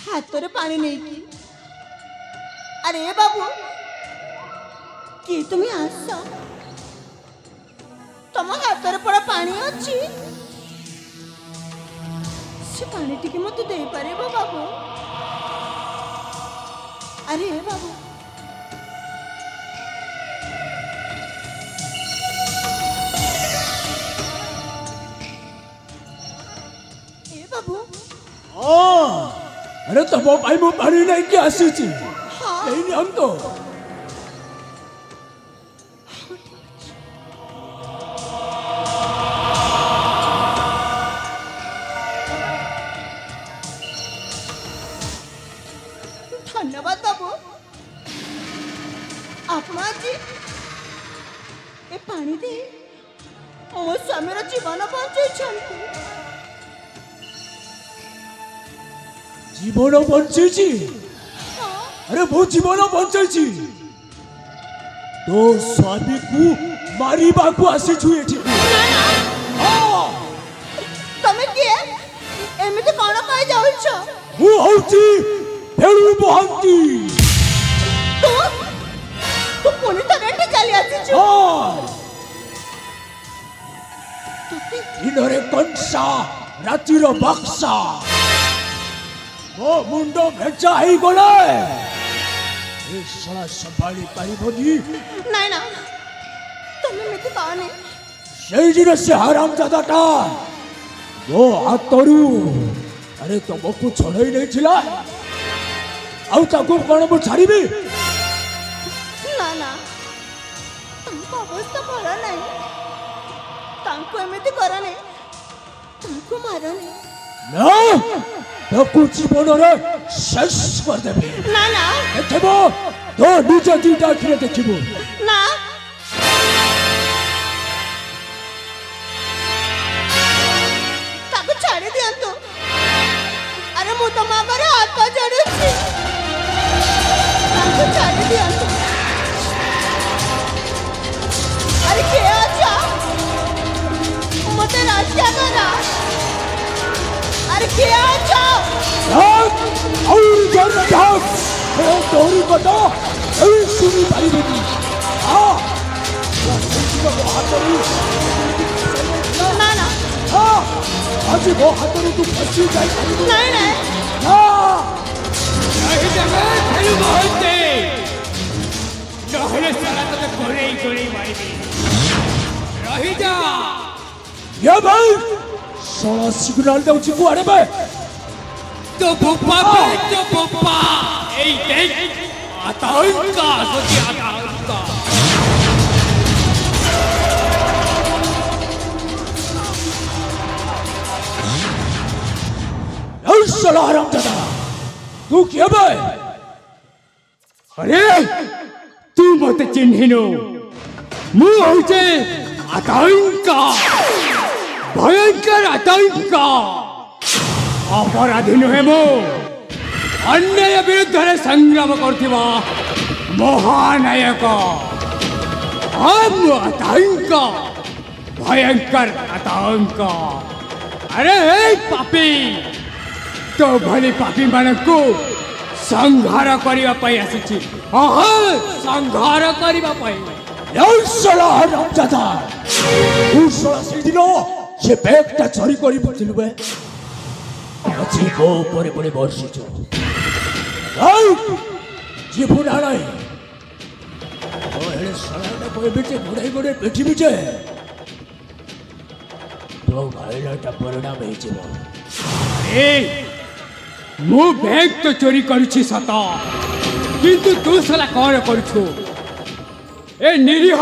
हाथ पानी नहीं की अरे बाबू कि तुम्हें आस तुम हाथ पड़ा पानी अच्छी से पानी टिके मत दे पारे बाबू अरे बाबू ए बाबू अरे तब भाई मु पानी नहीं के आसी छी नहीं हम तो धन्यवाद बाबू आपण आज ए पानी दे मो स्वामीर जीवन बंचाई जीवन बंचाई अरे मो जीवन बंचाई तो स्वामी को मारिबा को आसी छु एठी तमे के एमिते कोन कहि जाउ छ हु होची फेरू बहंती तू पुनी तरेटे चली आसी छु इनरे कंसा रातिर बक्सा ओ मुंडो भेचा ही गले ए साला संभाली पाइबनी नहीं ना तमे मिते पाने सेई दिन से हराम जादाटा वो हातरू अरे तुमको छड़ई नहीं छिला आउ ताको कोन मु छाड़ीबी ना ना तुमको अवस्था भला नहीं तांको एमिति करा नहीं तांको मारा नहीं ना ताको जीवन रे शेष कर देबे ना ना देखबो तो नीचे दीटा खिरे देखिबो ना ताको छाड़ी दियंतु अरे मु तो मागरे हाथ जोड़ी छी ताको छाड़ी दियंतु अरे के आजा मते रास्ता करा अरे के आजा और जन जाओ मैं तोरी बता ए सुनी भाई बेटी हां ना ना हां आज वो हाथरू तू फंसी जाए नहीं नहीं हां नहीं जगह खेल बोलते नहले साला तो गोरे गोरे मारी रही जा ये भाई साला सिग्नल दे उची को अरे बे तो भूपा पे तो भूपा ए देख आतंका सोची आतंका साला हराम जादा तू क्या बे अरे तू मत चिन्हिनो मु होचे आतंका भयंकर आतंका अपराधी नुहे मो अन्याय विरुद्ध संग्राम करथिबा महानायक हम आतंक भयंकर आतंक अरे हे पापी तो भली पापी मानकु संहार करिबा पई आसीछि संहार करिबा पई साला हराम जादा तू साला सिदिनो से बैगटा चोरी करी बुझलु बे अच्छी को परे परे बरसी जो आउ जीवन आलाई ओ हेले साला ना कोई बेटे गोड़े गोड़े बैठी बिचे तो भाईला ता परिणाम हे जेबो ए मु बैग तो चोरी करछि सता किंतु तू साला कोन करछु ए निरीह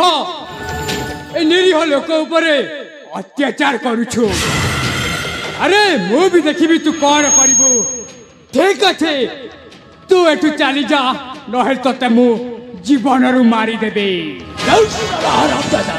लोक ऊपरे अत्याचार करुछु अरे मु भी देखिबी तू कौन करिबू ठीक अच्छे तू एठू चली जा नहेल तो ते मु जीवन रु मारी देबे हराम जादा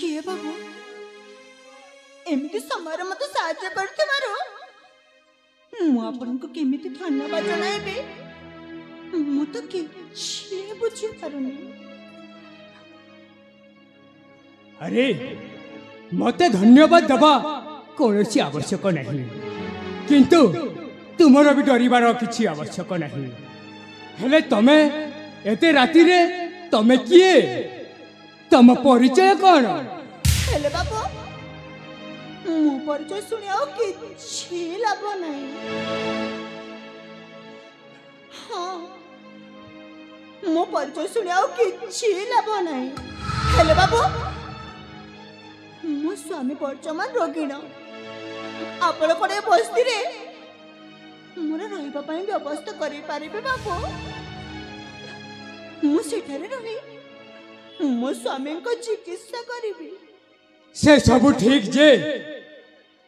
କିଏ ବାବୁ ଏମିତି ସମୟରେ ମତେ ସାହାଯ୍ୟ କରିଥିବାରୁ ମୁଁ ଆପଣଙ୍କୁ କେମିତି ଧନ୍ୟବାଦ ଜଣାଇବି ମୁଁ ତ କିଛି ବୁଝିପାରୁନି। अरे मते धन्यवाद दबा कौन आवश्यक नहीं किंतु तुमर भी डरिबार किसी आवश्यक नहीं हेले तमे एते राति रे तमे किए तम परिचय कौन हेले बाबू मो परिचय सुनी आओ किछि लाभ नहीं। हाँ मो परिचय सुनी आओ किछि लाभ नहीं। हेले बाबू मो स्वामी वर्तमान रोगिण आपण कोडे बस्ती रे मोर रहिबा पई व्यवस्था करि पारिबे बाबू मु सेठारे रही मो स्वामी को चिकित्सा करिबी से सब ठीक जे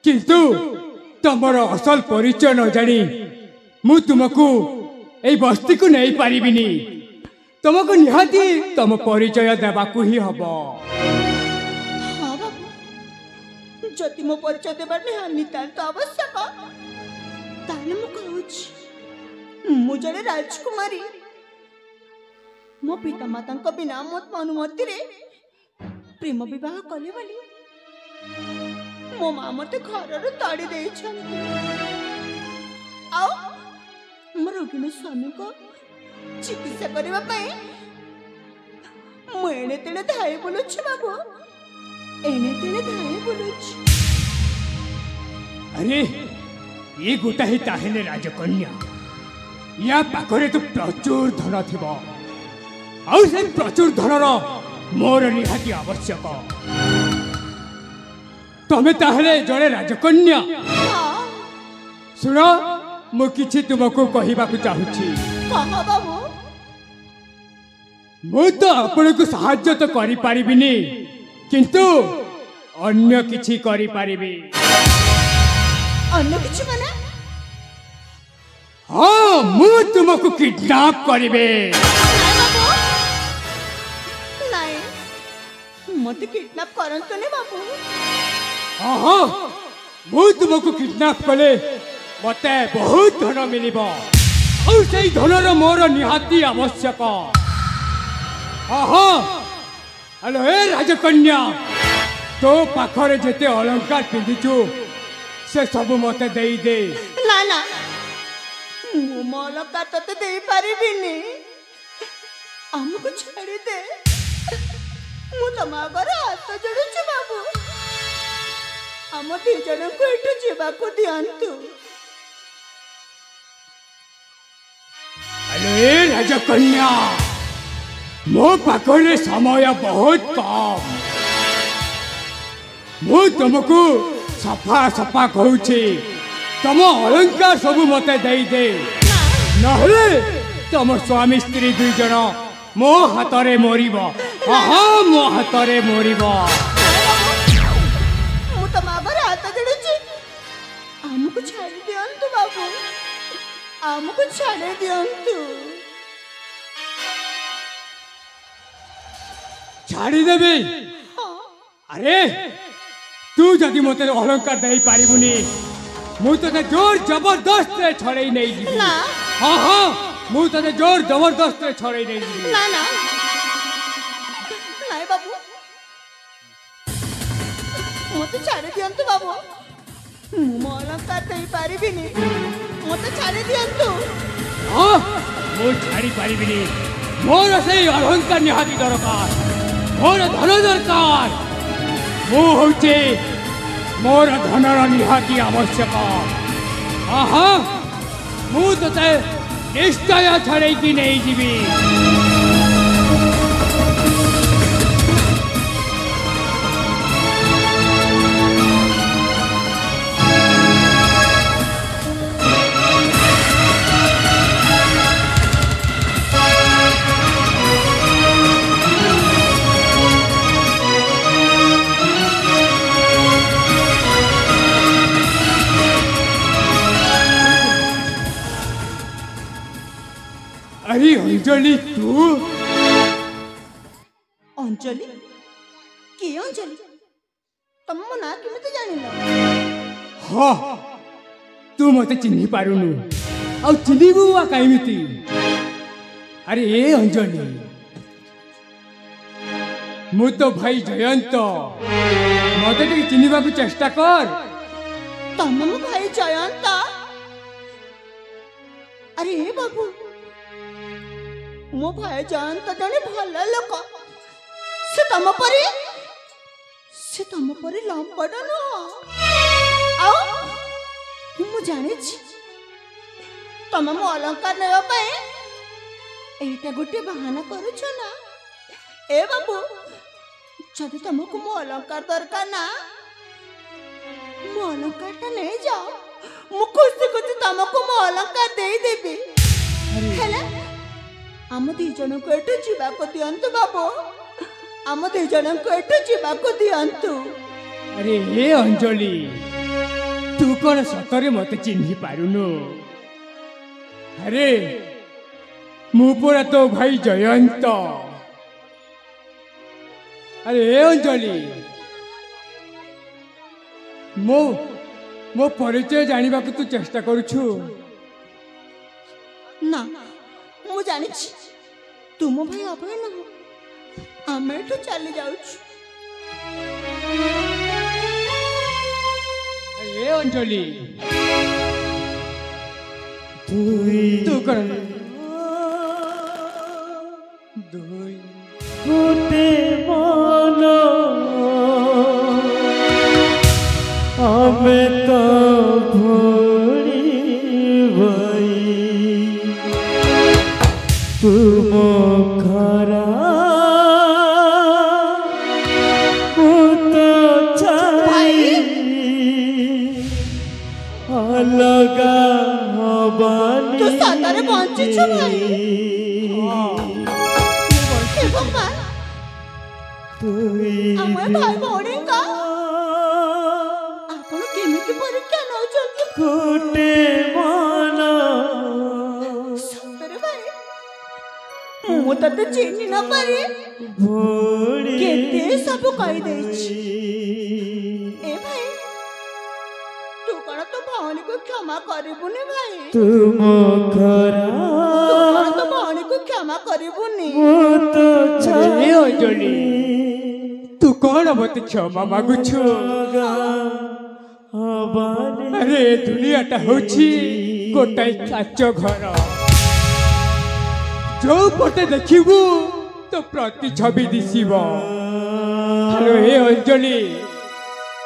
किंतु तमर असल परिचय न जानी मु तुमको ए बस्ती को नहीं पारिबिनी तुमको निहाती तम परिचय देबाकू ही हबो। हाँ बाबू जदि मो परिचय देबार नितांत आवश्यक ताले मु कहूछि मु जड़े राजकुमारी मो पिता माता बिना मत अनुमति रे प्रेम विवाह कले बोली मो माँ मत घर ताड़ी दे मो रोगिणी स्वामी को चिकित्सा करने मुझे तेने धाई बोलु बाबू एने तेने धाई बोलु। अरे ये गोटा ही ताहेले राजकन्या या पाखरे तो प्रचुर धन थिबो आउ से प्रचुर धनर मोर निहाती आवश्यक तमे ताहेले जड़े राजकन्या। हाँ सुन मु किछि तुमको कहिबाकू चाहूछि। कह बाबू मु तो आपण को सहाय्य तो करि पारिबिनी किंतु अन्य किछि करि पारिबी। अन्य किछि माने हाँ मु तुमको किडनैप करिबे। मत किडनैप करंतो ने बाबू। हाँ हाँ मु तुमको किडनैप कले मते बहुत धन मिलिबो और सेई धनर मोर निहाती आवश्यक। हाँ हाँ हेलो ए राजकन्या तो पाखरे जेते अलंकार पिंधिचु से सब मते देई दे। ना ना मु अलंकार तते देई पारिबिनी हमको छाड़ी दे मु तम आगरे हाथ जोड़ुछु बाबू आम दी जन को एठु जीवाको दियंतु। हेलो ए राजकन्या मो पाखरे समय बहुत कम मु तुमको सफा सफा कहूछि तम अलंकार सब मते देई दे नहले तम स्वामी स्त्री दुई जन मो हाथरे मरिब। हाँ मो हाथरे मरिब। मु तम आगरे हाथ जोड़ुछि हमको छाड़ी दियंतु बाबू हमको छाड़ी दियंतु। छाड़ी देबी। अरे तू जदि मते अलंकार दे पारिबुनी मु तते जोर जबरदस्त छड़े नहीं जीवी। ना हाँ हाँ मु तते जोर जबरदस्त छड़े नहीं जीवी। ना ना नाई बाबू मते छाड़ी दियंतु बाबू मु अलंकार दे पारिबिनी मते छाड़ी दियंतु। हाँ मु छाड़ी पारिबिनी मोर से अलंकार निहाती दरकार मोर धन दरकार मु होचे मोर धनर निहाती आवश्यक। हाँ हाँ मु तते निश्चय छड़े की नहीं जीवी। अरे अंजलि तू अंजलि କିଏ ଅଞ୍ଜଳି? ତମ ମୋ ନାଁ କେମିତି ଜାଣିଲ? ହଁ ତୁ ମତେ ଚିହ୍ନି ପାରୁନୁ ଆଉ ଚିହ୍ନିବୁ ବା କେମିତି? ଆରେ ଏ ଅଞ୍ଜଳି ମୁଁ ତ ଭାଇ ଜୟନ୍ତ, ମତେ ଟିକେ ଚିହ୍ନିବାକୁ ଚେଷ୍ଟା କର। ତମ ମୋ ଭାଇ ଜୟନ୍ତ? ଆରେ ଏ ବାବୁ, ମୋ ଭାଇ ଜୟନ୍ତ ଜଣେ ଭଲ ଲୋକ। ସେ ତମ ପରି ଲମ୍ପଟ ନୁହଁ। ଆଉ ମୁଁ ଜାଣିଛି ତମ ମୋ ଅଲଙ୍କାର ନେବା ପାଇଁ ଏଇଟା ଗୋଟେ ବାହାନା କରୁଛ ନା? ଏ ବାବୁ, ଯଦି ତମକୁ ମୋ ଅଲଙ୍କାର ଦରକାର ନା, ମୋ ଅଲଙ୍କାରଟା ନେଇଯାଅ। ମୁଁ ଖୁସି ଖୁସି ତମକୁ ମୋ ଅଲଙ୍କାର ଦେଇଦେବି। ହେଲେ ଆମ ଦି ଜଣଙ୍କୁ ଏଠୁ ଯିବାକୁ ଦିଅନ୍ତୁ ବାବୁ, ଆମ ଦି ଜଣଙ୍କୁ ଏଠୁ ଯିବାକୁ ଦିଅନ୍ତୁ। ଆରେ ହେ ଅଞ୍ଜଳି, ତୁ କଣ ସତରେ ମତେ ଚିହ୍ନି ପାରୁନୁ? ଆରେ ମୁଁ ପରା ତୋ ଭାଇ ଜୟନ୍ତ। ଆରେ ଏ ଅଞ୍ଜଳି, ମୋ ପରିଚୟ ଜାଣିବାକୁ ତୁ ଚେଷ୍ଟା କରୁଛୁ? ନା, ମୁଁ ଜାଣିଛି ତୁମ ଭାଇ ଅଭୟ ନୁହଁ। ଆମେ ଏଠୁ ଚାଲି ଯାଉଛୁ। ଏ ଅଞ୍ଜଳି, ତୁ କଣ ଗୋଟେ ମନ ଆମେ ତ ଭୁଳିବାଇ ତୁମ ଖରା अलगा हवानी तू सतारे पहुंचीछु भाई। हे भगवान, आमे भाई भौणी का आपण केमिति परीक्षा नउछंती? कोटे मन सतारे भाई, मु तते चिन्हि न पारी केते सब कहि देछि। ए भाई, तू कण तो भौणी को क्षमा करिबुनी भाई? तुम खरा तो भौणी को क्षमा करिबुनी? तो ए अञ्जली, तू कौन मते क्षमा मागुछु? अरे दुनियाटा होछि गोटाई काच घर, जो पटे देखिबू तो प्रति छवि दिसिबो। हेलो ए अञ्जली,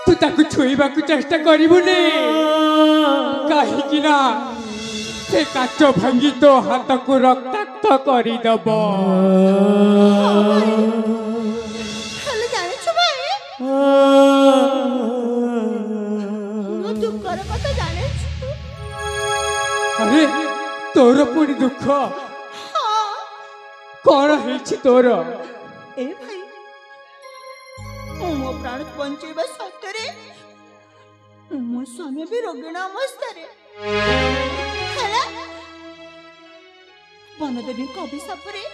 तू ताकू छुईबाकू चेष्टा करिबुनी, काहेकि ना से काच भांगी तो हाथ को रक्ताक्त करिदब। हेले जानिछु भाई, मो दुखर कथा जानिछु। अरे तोर पुणी दुख कौन है तोर? ए भाई, मो प्राण बंचेबा सत्ୟରେ मो स्वामी भी रोगिण अवस्थारे। हेला बनदेवी अभिशापरे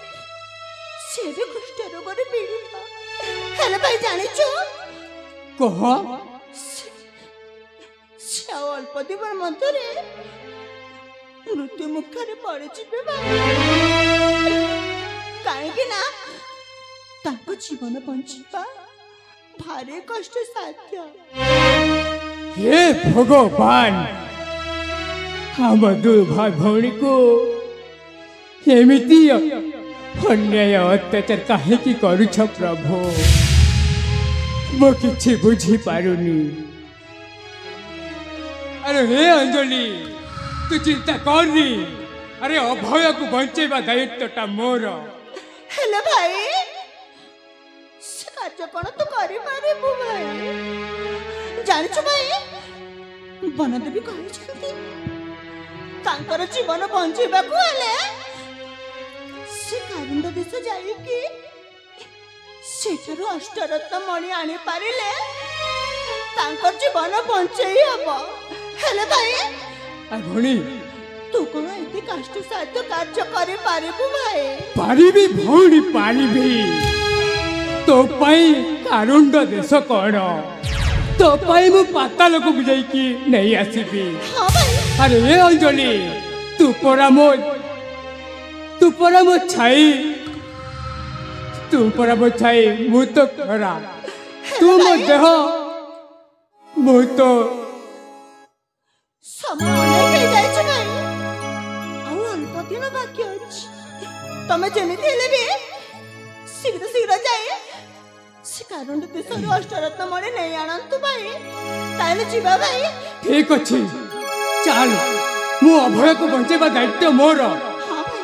से भी कुष्ठ रोगरे पीड़ित। हेले भाई जानिछु? कह। से अल्प दिन मध्यरे मृत्यु मुखरे पड़िजिबे भाई। काहेकि ना ताको जीवन बंचिबा भारी कष्ट साध्य। हे भगवान, हम दो भाई भौणी को एमिति अन्याय अत्याचार काहेकि करुछ प्रभु? मो किछि बुझी पारुनी। अरे हे अंजलि, तू चिंता करनी। अरे अभय को बंचेबा दायित्वटा मोर। हेले भाई, से कार्य कौन तू करि पारिबु भाई? जानिछु भाई, बनदेवी कहिछंती तांकर जीवन बंचेबाकू हेले से कारुंड देश जाई कि सेठारु अष्टरत्न मणि आनी पारिले तांकर जीवन बंचेई हबो। हेले भाई, आ भणी, तू कोन एते कष्ट साध्य कार्य करि पारिबु भाई? पारिबी भौणी, पारिबी। तो पई ଆରୁଣ୍ଡ ଦେଶ କଣ ତୋ ପାଇଁ ମୁଁ ପାତାଳକୁ ବୁଝେଇକି ନେଇ ଆସିବି। ହଁ ଭାଇ। ଆରେ ଏ ଅଞ୍ଜଳି ତୁ ପରା ମୋ ଛାଇ ମୁଁ ତ ଖରା ତୁ ମୋ ଦେହ ମୁଁ ତ ସମୟ ଅନେକ ହେଇଯାଇଛି ଭାଇ, ଆଉ ଅଳ୍ପ ଦିନ ବାକି ଅଛି। ତମେ ଯେମିତି ହେଲେ ବି ଶୀଘ୍ର ଯାଇ ସେ କାରୁଣ୍ଡ ଦେଶରୁ ଅଷ୍ଟରତ୍ନ ମଣି ନେଇ ଆଣନ୍ତୁ ଭାଇ। ତାହେଲେ ଯିବା ଭାଇ। ଠିକ ଅଛି ଚାଲ, ମୁଁ ଅଭୟକୁ ବଞ୍ଚେଇବା ଦାୟିତ୍ୱ ମୋର। ହଁ ଭାଇ।